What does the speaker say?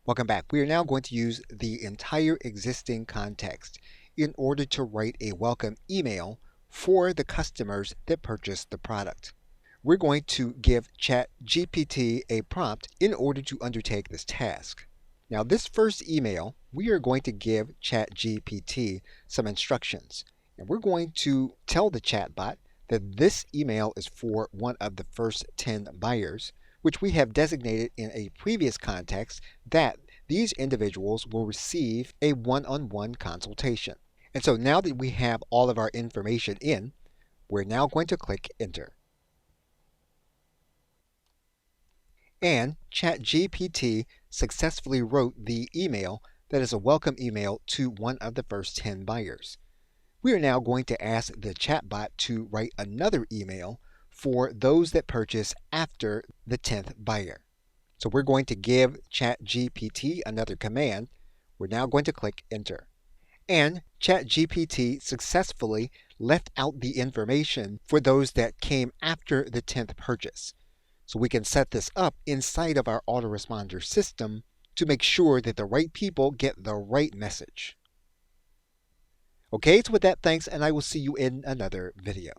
Welcome back. We are now going to use the entire existing context in order to write a welcome email for the customers that purchased the product. We're going to give ChatGPT a prompt in order to undertake this task. Now, this first email, we are going to give ChatGPT some instructions. And we're going to tell the chatbot that this email is for one of the first 10 buyers, which we have designated in a previous context that these individuals will receive a one-on-one consultation. And so now that we have all of our information in, we're now going to click Enter. And ChatGPT successfully wrote the email that is a welcome email to one of the first 10 buyers. We are now going to ask the chatbot to write another email for those that purchase after the 10th buyer. So we're going to give ChatGPT another command. We're now going to click Enter. And ChatGPT successfully left out the information for those that came after the 10th purchase. So we can set this up inside of our autoresponder system to make sure that the right people get the right message. Okay, so with that, thanks, and I will see you in another video.